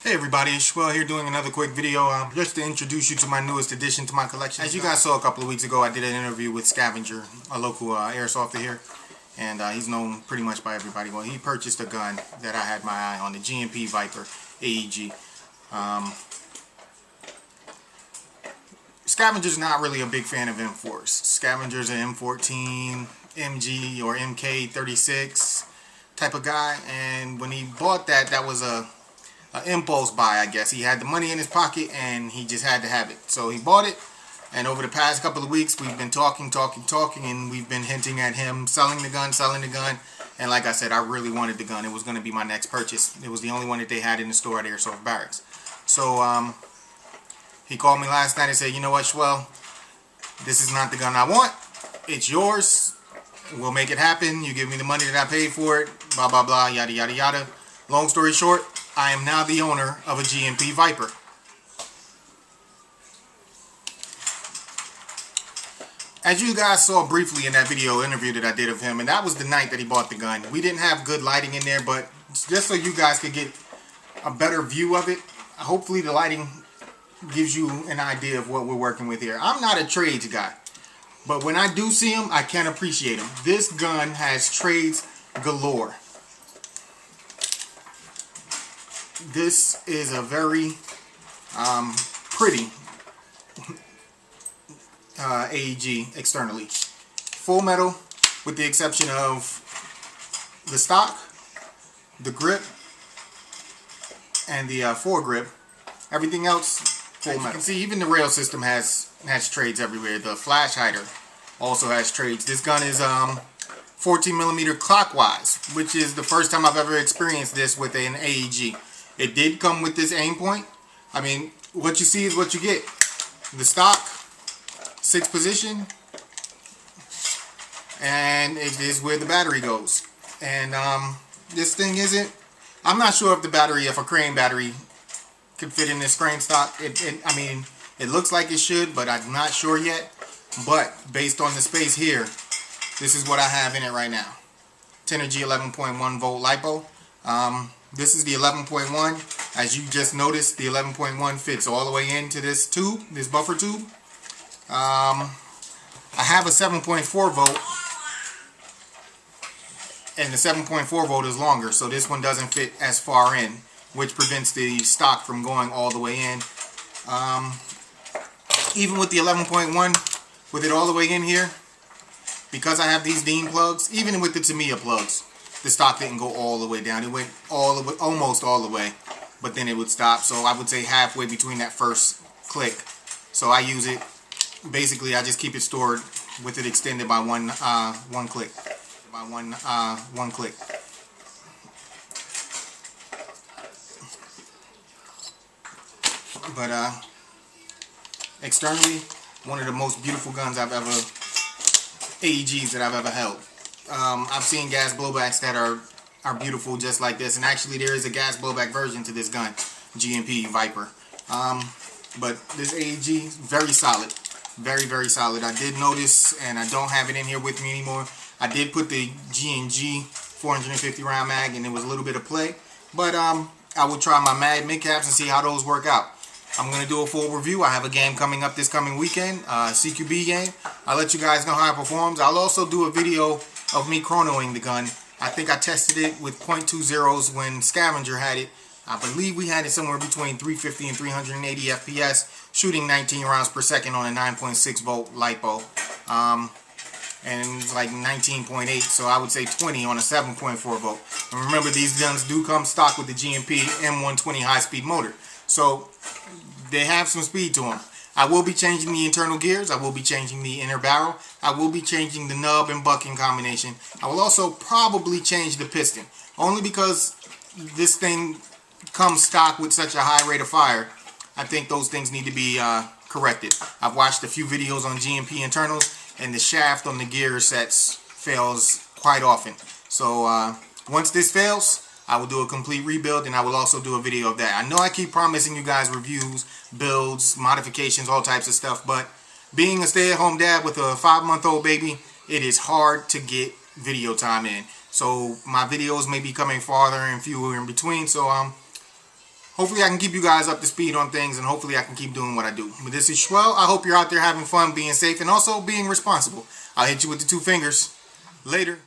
Hey everybody, it's Schwell here doing another quick video just to introduce you to my newest addition to my collection. As you guys saw a couple of weeks ago, I did an interview with Scavenger, a local airsofter here, and he's known pretty much by everybody. Well, he purchased a gun that I had my eye on, the G&P Viper AEG. Scavenger's not really a big fan of M4s. Scavenger's an M14, MG, or MK36 type of guy, and when he bought that, that was a impulse buy, I guess. He had the money in his pocket and he just had to have it. So he bought it, and over the past couple of weeks we've been talking, and we've been hinting at him selling the gun. And like I said, I really wanted the gun. It was going to be my next purchase. It was the only one that they had in the store at Airsoft Barracks. So he called me last night and said, you know what, Schwell, this is not the gun I want. It's yours. We'll make it happen. You give me the money that I paid for it. Blah, blah, blah, yada, yada, yada. Long story short, I am now the owner of a G&P Viper. As you guys saw briefly in that video interview that I did of him, and that was the night that he bought the gun. We didn't have good lighting in there, but just so you guys could get a better view of it, hopefully the lighting gives you an idea of what we're working with here. I'm not a trades guy, but when I do see him, I can appreciate him. This gun has trades galore. This is a very pretty AEG externally. Full metal with the exception of the stock, the grip, and the foregrip. Everything else full metal. You can see even the rail system has trades everywhere. The flash hider also has trades. This gun is 14mm clockwise, which is the first time I've ever experienced this with an AEG. It did come with this aim point. I mean, what you see is what you get. The stock, 6 position, and it is where the battery goes. And this thing isn't, I'm not sure if the battery, if a crane battery could fit in this crane stock. I mean, it looks like it should, but I'm not sure yet. But based on the space here, this is what I have in it right now. Tenergy 11.1 volt LiPo. This is the 11.1. As you just noticed, the 11.1 fits all the way into this tube, this buffer tube. I have a 7.4 volt, and the 7.4 volt is longer, so this one doesn't fit as far in, which prevents the stock from going all the way in. Even with the 11.1, with it all the way in here, because I have these Dean plugs, even with the Tamiya plugs, the stock didn't go all the way down. It went all the way, almost all the way, but then it would stop. So I would say halfway between that first click. So I use it, basically I just keep it stored with it extended by one click. By one click. But externally, one of the most beautiful guns I've ever, AEGs that I've ever held. I've seen gas blowbacks that are beautiful just like this, and actually there is a gas blowback version to this gun, G&P Viper. But this AEG, very solid, very solid. I did notice, and I don't have it in here with me anymore, I did put the G&G 450 round mag, and it was a little bit of play, but I will try my mag mid-caps and see how those work out. I'm going to do a full review. I have a game coming up this coming weekend, CQB game. I'll let you guys know how it performs. I'll also do a video of me chronoing the gun. I think I tested it with .20s when Scavenger had it. I believe we had it somewhere between 350 and 380 FPS, shooting 19 rounds per second on a 9.6 volt LiPo. And it's like 19.8, so I would say 20 on a 7.4 volt. And remember, these guns do come stock with the G&P M120 high-speed motor. So they have some speed to them. I will be changing the internal gears. I will be changing the inner barrel. I will be changing the nub and bucking combination. I will also probably change the piston, only because this thing comes stock with such a high rate of fire. I think those things need to be corrected. I've watched a few videos on G&P internals, and the shaft on the gear sets fails quite often. So once this fails, I will do a complete rebuild, and I will also do a video of that. I know I keep promising you guys reviews, builds, modifications, all types of stuff, but being a stay-at-home dad with a 5-month-old baby, it is hard to get video time in. So my videos may be coming farther and fewer in between. So hopefully I can keep you guys up to speed on things, and hopefully I can keep doing what I do. But this is Schwell. I hope you're out there having fun, being safe, and also being responsible. I'll hit you with the 2 fingers. Later.